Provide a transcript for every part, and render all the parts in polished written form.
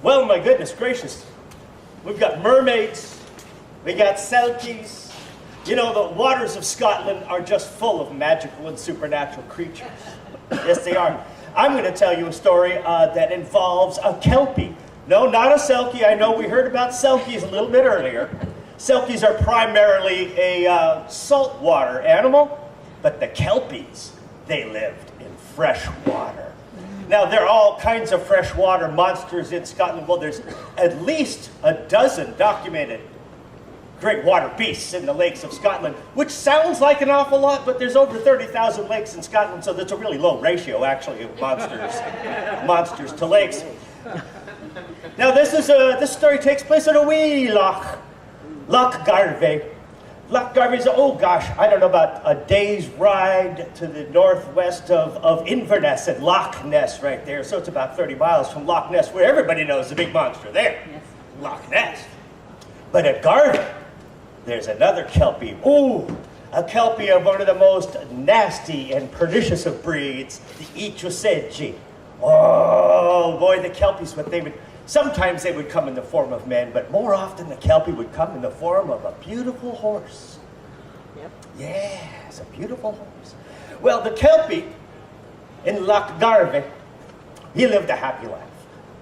Well, my goodness gracious. We've got mermaids. We got selkies. You know, the waters of Scotland are just full of magical and supernatural creatures. Yes, they are. I'm going to tell you a story that involves a Kelpie. No, not a selkie. I know we heard about selkies a little bit earlier. Selkies are primarily a saltwater animal, but the Kelpies, they lived in fresh water. Now, there are all kinds of freshwater monsters in Scotland. Well, there's at least a dozen documented great water beasts in the lakes of Scotland, which sounds like an awful lot, but there's over 30,000 lakes in Scotland, so that's a really low ratio, actually, of monsters to lakes. Now, this story takes place at a wee loch, Loch Garvey. Loch Garvey's, oh gosh, I don't know, about a day's ride to the northwest of Inverness and Loch Ness right there. So it's about 30 miles from Loch Ness, where everybody knows the big monster there, yes. Loch Ness. But at Garvey, there's another Kelpie. Ooh, a Kelpie of one of the most nasty and pernicious of breeds, the Ichusegi. Oh boy, the Kelpies, sometimes they would come in the form of men, but more often the Kelpie would come in the form of a beautiful horse. Yep. Yes, a beautiful horse. Well, the Kelpie in Loch Garvey, he lived a happy life.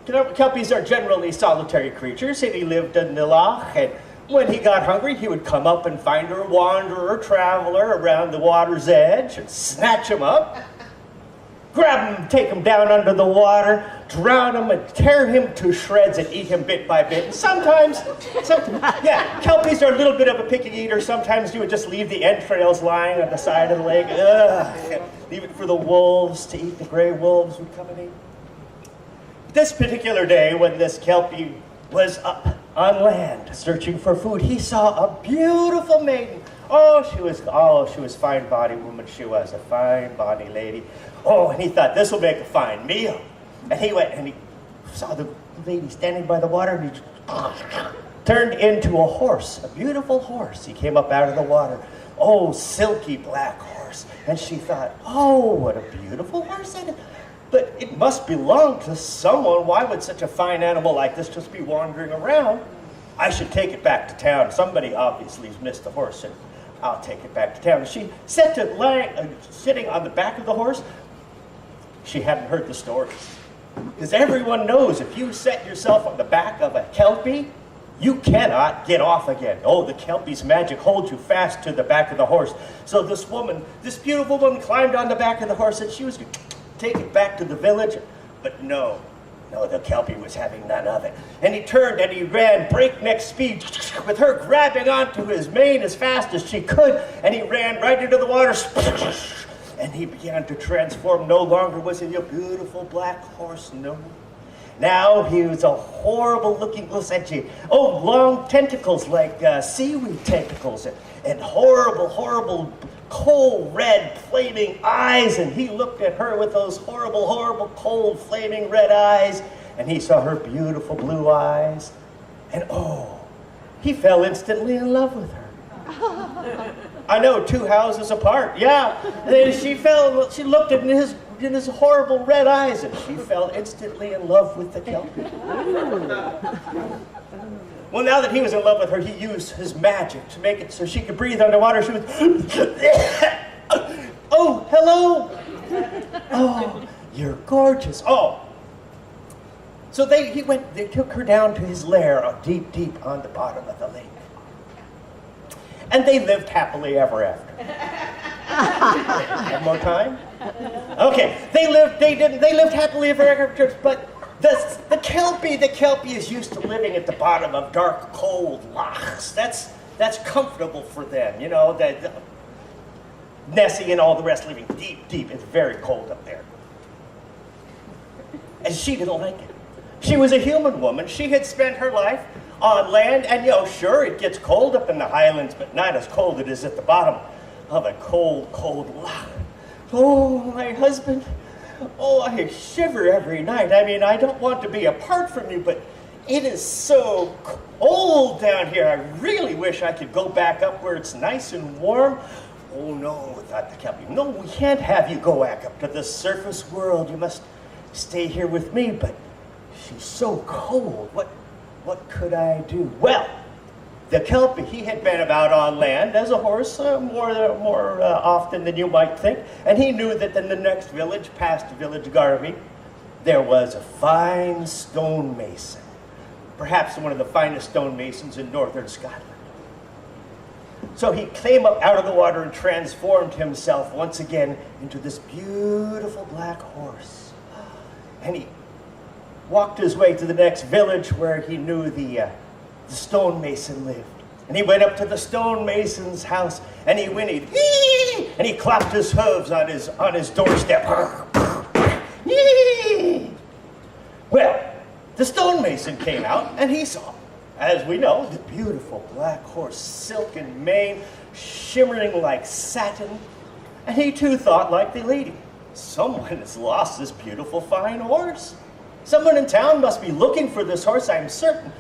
You know, Kelpies are generally solitary creatures, and he lived in the loch, and when he got hungry, he would come up and find a wanderer, traveler around the water's edge and snatch him up, grab him, take him down under the water, drown him, and tear him to shreds and eat him bit by bit. And sometimes, Kelpies are a little bit of a picky eater. Sometimes you would just leave the entrails lying on the side of the lake. Leave it for the wolves to eat. The gray wolves would come and eat. This particular day, when this Kelpie was up on land searching for food, he saw a beautiful maiden. She was fine body woman. She was a fine body lady. Oh, and he thought, this will make a fine meal. And he went and he saw the lady standing by the water, and he turned into a horse, a beautiful horse. He came up out of the water. Oh, silky black horse. And she thought, oh, what a beautiful horse. But it must belong to someone. Why would such a fine animal like this just be wandering around? I should take it back to town. Somebody obviously has missed the horse, and I'll take it back to town. She set to sitting on the back of the horse. She hadn't heard the stories. Because everyone knows if you set yourself on the back of a Kelpie, you cannot get off again. Oh, the Kelpie's magic holds you fast to the back of the horse. So this beautiful woman climbed on the back of the horse, and she was going to take it back to the village. But no, the Kelpie was having none of it. And he turned and he ran breakneck speed with her grabbing onto his mane as fast as she could, and he ran right into the water. And he began to transform. No longer was he a beautiful black horse, no. Now he was a horrible-looking long tentacles like seaweed tentacles, and horrible, cold red flaming eyes. And he looked at her with those horrible, cold flaming red eyes, and he saw her beautiful blue eyes, and he fell instantly in love with her. I know, 2 houses apart, yeah. And she looked in his horrible red eyes, and she fell instantly in love with the Kelpie. Well, now that he was in love with her, he used his magic to make it so she could breathe underwater. She was, oh, hello. Oh, you're gorgeous. Oh. So they took her down to his lair, deep on the bottom of the lake. And they lived happily ever after. One more time? Okay, they lived happily ever after, but the Kelpie is used to living at the bottom of dark, cold lochs. That's comfortable for them, you know, Nessie and all the rest living deep. It's very cold up there. And she didn't like it. She was a human woman. She had spent her life on land, and sure, it gets cold up in the highlands, but not as cold as it is at the bottom of a cold loch. Oh, my husband, I shiver every night. I mean, I don't want to be apart from you, but it is so cold down here. I really wish I could go back up where it's nice and warm. Oh, no, thought the Kelpie. No, we can't have you go back up to the surface world. You must stay here with me, but she's so cold. What could I do? Well, the Kelpie, he had been about on land as a horse more often than you might think, and he knew that in the next village, past village Garvey, there was a fine stonemason, perhaps one of the finest stonemasons in northern Scotland. So he came up out of the water and transformed himself once again into this beautiful black horse. And he walked his way to the next village where he knew the stonemason lived. And he went up to the stonemason's house and he whinnied, "Ee!" and he clapped his hooves on his doorstep. "Ee!" Well, the stonemason came out and he saw, as we know, the beautiful black horse, silken mane, shimmering like satin. And he too thought like the lady, someone has lost this beautiful fine horse. Someone in town must be looking for this horse, I'm certain.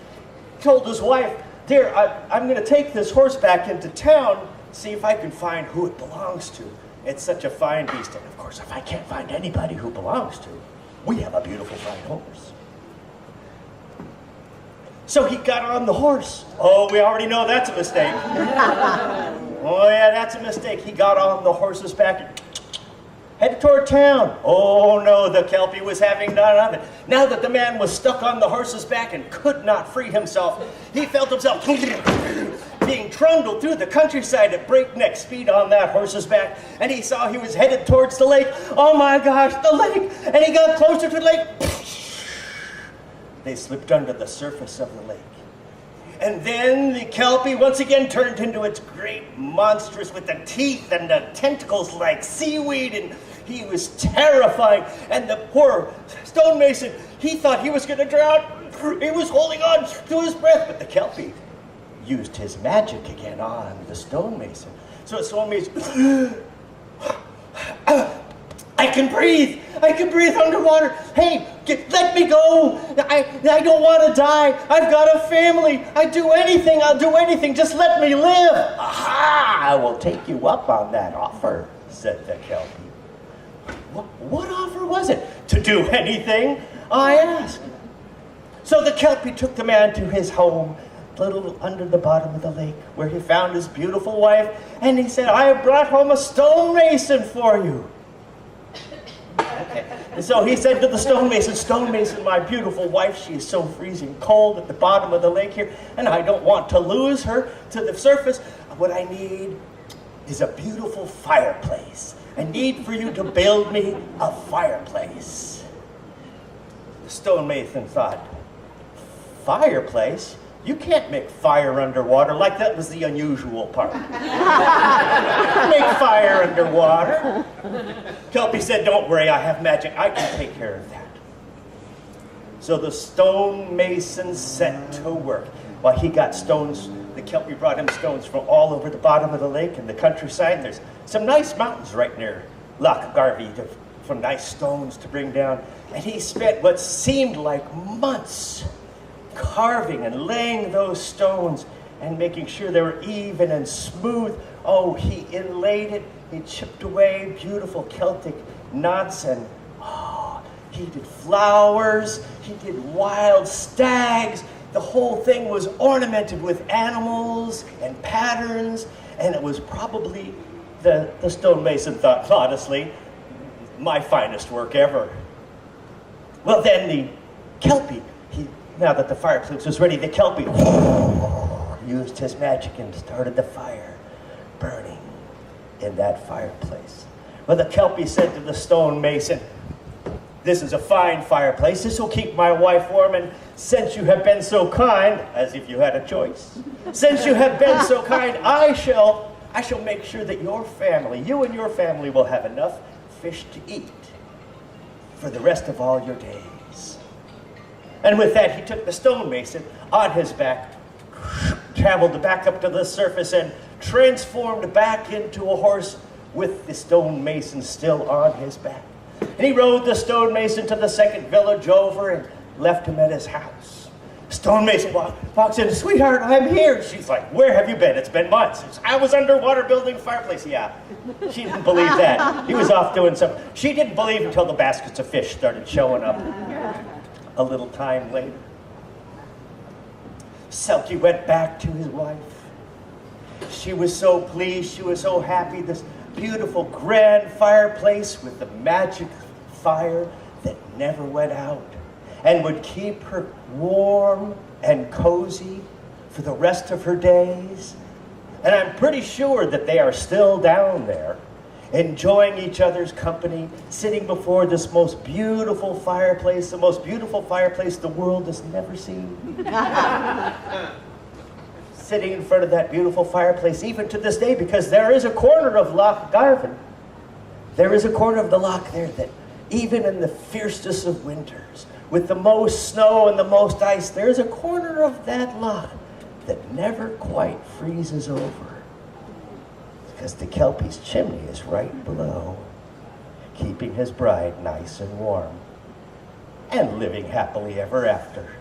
He told his wife, "Dear, I'm going to take this horse back into town, see if I can find who it belongs to. It's such a fine beast. And of course, if I can't find anybody who belongs to, we have a beautiful fine horse." So he got on the horse. Oh, we already know that's a mistake. Oh yeah, that's a mistake. He got on the horse's back and headed toward town. Oh no, the Kelpie was having none of it. Now that the man was stuck on the horse's back and could not free himself, he felt himself being trundled through the countryside at breakneck speed on that horse's back, and he saw he was headed towards the lake. Oh my gosh, the lake! And he got closer to the lake. They slipped under the surface of the lake. And then the Kelpie once again turned into its great monstrous with the teeth and the tentacles like seaweed, and he was terrifying. And the poor stonemason, he thought he was going to drown. He was holding on to his breath, but the Kelpie used his magic again on the stonemason. So the stonemason, I can breathe underwater. Hey, let me go. I don't want to die. I've got a family. I'll do anything. Just let me live. Aha, I will take you up on that offer, said the Kelpie. What offer was it? To do anything, I asked. So the Kelpie took the man to his home, a little under the bottom of the lake, where he found his beautiful wife, and he said, "I have brought home a stonemason for you." Okay. And so he said to the stonemason, "Stonemason, my beautiful wife, she is so freezing cold at the bottom of the lake here, and I don't want to lose her to the surface. What I need is a beautiful fireplace. I need for you to build me a fireplace." The stonemason thought, "Fireplace? You can't make fire underwater." Like that was the unusual part. Make fire underwater. Kelpie said, "Don't worry, I have magic. I can take care of that." So the stonemason set to work. While he got stones, the Kelpie brought him stones from all over the bottom of the lake and the countryside. There's some nice mountains right near Loch Garvey for nice stones to bring down. And he spent what seemed like months carving and laying those stones and making sure they were even and smooth. Oh, he inlaid it, he chipped away beautiful Celtic knots, and he did flowers, he did wild stags. The whole thing was ornamented with animals and patterns, and it was probably, the stonemason thought honestly, my finest work ever. Well, then the Kelpie, now that the fireplace was ready, the Kelpie used his magic and started the fire burning in that fireplace. Well, the Kelpie said to the stonemason, "This is a fine fireplace. This will keep my wife warm, and since you have been so kind," as if you had a choice, "since you have been so kind, I shall make sure that you and your family will have enough fish to eat for the rest of all your days." And with that, he took the stonemason on his back, traveled back up to the surface, and transformed back into a horse with the stonemason still on his back. And he rode the stonemason to the second village over and left him at his house. Stonemason walks in, "Sweetheart, I'm here." She's like, "Where have you been? It's been months." "I was underwater building a fireplace." Yeah, she didn't believe that. He was off doing something. She didn't believe until the baskets of fish started showing up. a little time later. Selkie went back to his wife. She was so pleased, she was so happy. This beautiful grand fireplace with the magic fire that never went out and would keep her warm and cozy for the rest of her days. And I'm pretty sure that they are still down there, enjoying each other's company, sitting before this most beautiful fireplace, the most beautiful fireplace the world has never seen. Sitting in front of that beautiful fireplace, even to this day, because there is a corner of Loch Garvin. There is a corner of the loch there that, even in the fiercest of winters, with the most snow and the most ice, there's a corner of that loch that never quite freezes over. Because the Kelpie's chimney is right below, keeping his bride nice and warm, and living happily ever after.